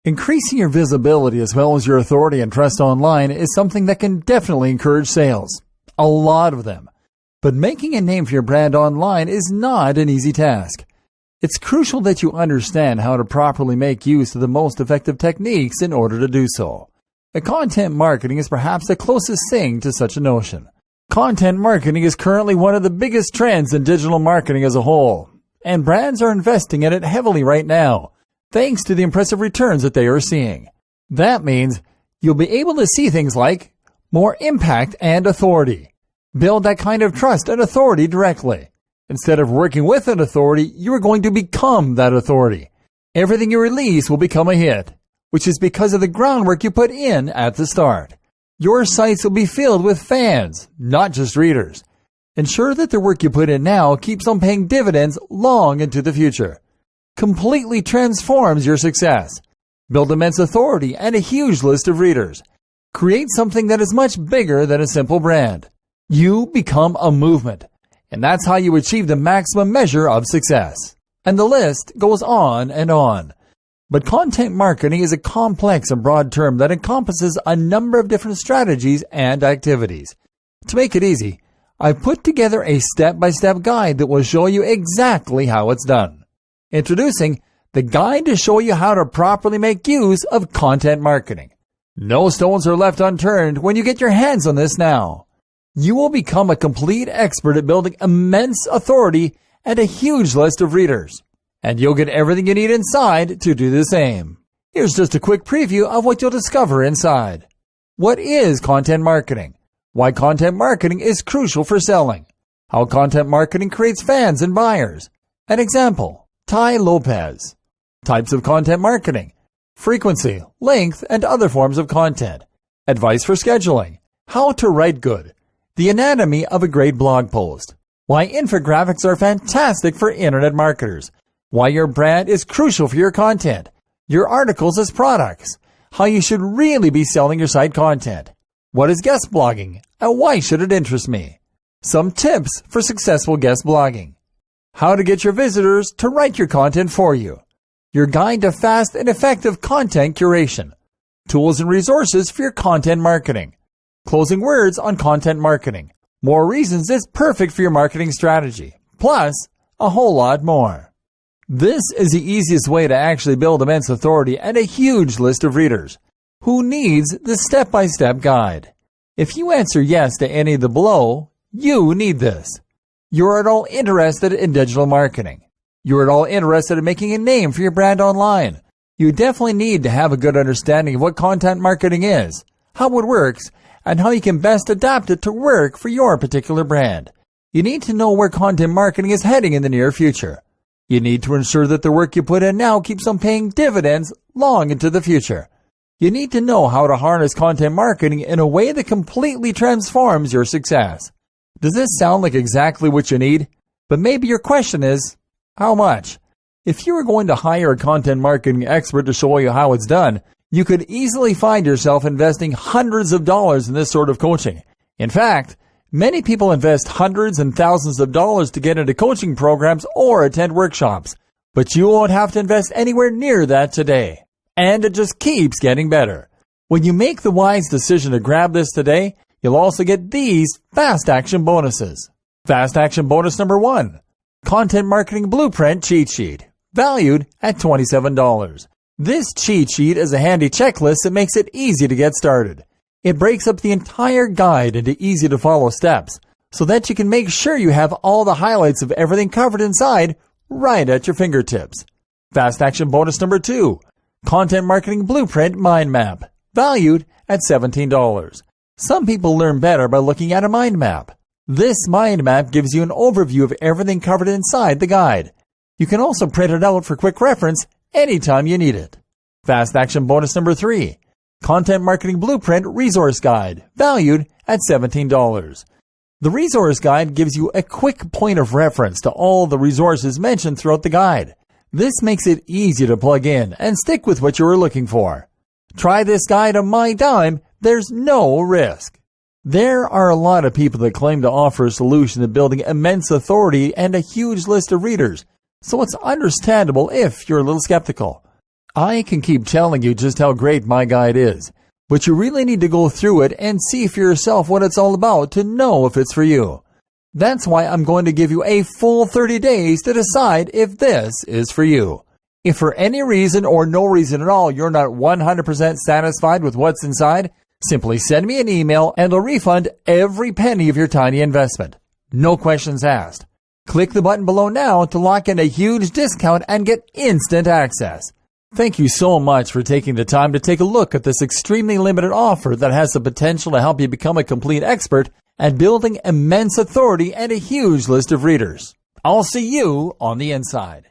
Increasing your visibility as well as your authority and trust online is something that can definitely encourage sales. A lot of them. But making a name for your brand online is not an easy task. It's crucial that you understand how to properly make use of the most effective techniques in order to do so. Content marketing is perhaps the closest thing to such a notion. Content marketing is currently one of the biggest trends in digital marketing as a whole, and brands are investing in it heavily right now, thanks to the impressive returns that they are seeing. That means you'll be able to see things like more impact and authority. Build that kind of trust and authority directly. Instead of working with an authority, you are going to become that authority. Everything you release will become a hit, which is because of the groundwork you put in at the start. Your sites will be filled with fans, not just readers. Ensure that the work you put in now keeps on paying dividends long into the future. Completely transforms your success. Build immense authority and a huge list of readers. Create something that is much bigger than a simple brand. You become a movement, and that's how you achieve the maximum measure of success. And the list goes on and on. But content marketing is a complex and broad term that encompasses a number of different strategies and activities. To make it easy, I've put together a step-by-step guide that will show you exactly how it's done. Introducing the guide to show you how to properly make use of content marketing. No stones are left unturned when you get your hands on this now. You will become a complete expert at building immense authority and a huge list of readers. And you'll get everything you need inside to do the same. Here's just a quick preview of what you'll discover inside. What is content marketing? Why content marketing is crucial for selling. How content marketing creates fans and buyers. An example, Tai Lopez. Types of content marketing. Frequency, length, and other forms of content. Advice for scheduling. How to write good. The anatomy of a great blog post. Why infographics are fantastic for internet marketers. Why your brand is crucial for your content. Your articles as products. How you should really be selling your site content. What is guest blogging, and why should it interest me? Some tips for successful guest blogging. How to get your visitors to write your content for you. Your guide to fast and effective content curation. Tools and resources for your content marketing. Closing words on content marketing. More reasons it's perfect for your marketing strategy. Plus, a whole lot more. This is the easiest way to actually build immense authority and a huge list of readers. Who needs the step-by-step guide? If you answer yes to any of the below, you need this. You're at all interested in digital marketing. You're at all interested in making a name for your brand online. You definitely need to have a good understanding of what content marketing is, how it works, and how you can best adapt it to work for your particular brand. You need to know where content marketing is heading in the near future. You need to ensure that the work you put in now keeps on paying dividends long into the future. You need to know how to harness content marketing in a way that completely transforms your success. Does this sound like exactly what you need? But maybe your question is, how much? If you were going to hire a content marketing expert to show you how it's done, you could easily find yourself investing hundreds of dollars in this sort of coaching. In fact, many people invest hundreds and thousands of dollars to get into coaching programs or attend workshops, but you won't have to invest anywhere near that today. And it just keeps getting better. When you make the wise decision to grab this today, you'll also get these fast action bonuses. Fast action bonus number 1. Content Marketing Blueprint Cheat Sheet, valued at $27. This cheat sheet is a handy checklist that makes it easy to get started. It breaks up the entire guide into easy-to-follow steps so that you can make sure you have all the highlights of everything covered inside right at your fingertips. Fast action bonus number 2. Content Marketing Blueprint Mind Map, valued at $17. Some people learn better by looking at a mind map. This mind map gives you an overview of everything covered inside the guide. You can also print it out for quick reference anytime you need it. Fast action bonus number 3. Content Marketing Blueprint Resource Guide, valued at $17. The resource guide gives you a quick point of reference to all the resources mentioned throughout the guide. This makes it easy to plug in and stick with what you are looking for. Try this guide on my dime, there's no risk. There are a lot of people that claim to offer a solution to building immense authority and a huge list of readers, so it's understandable if you're a little skeptical. I can keep telling you just how great my guide is, but you really need to go through it and see for yourself what it's all about to know if it's for you. That's why I'm going to give you a full 30 days to decide if this is for you. If for any reason or no reason at all you're not 100% satisfied with what's inside, simply send me an email and I'll refund every penny of your tiny investment. No questions asked. Click the button below now to lock in a huge discount and get instant access. Thank you so much for taking the time to take a look at this extremely limited offer that has the potential to help you become a complete expert at building immense authority and a huge list of readers. I'll see you on the inside.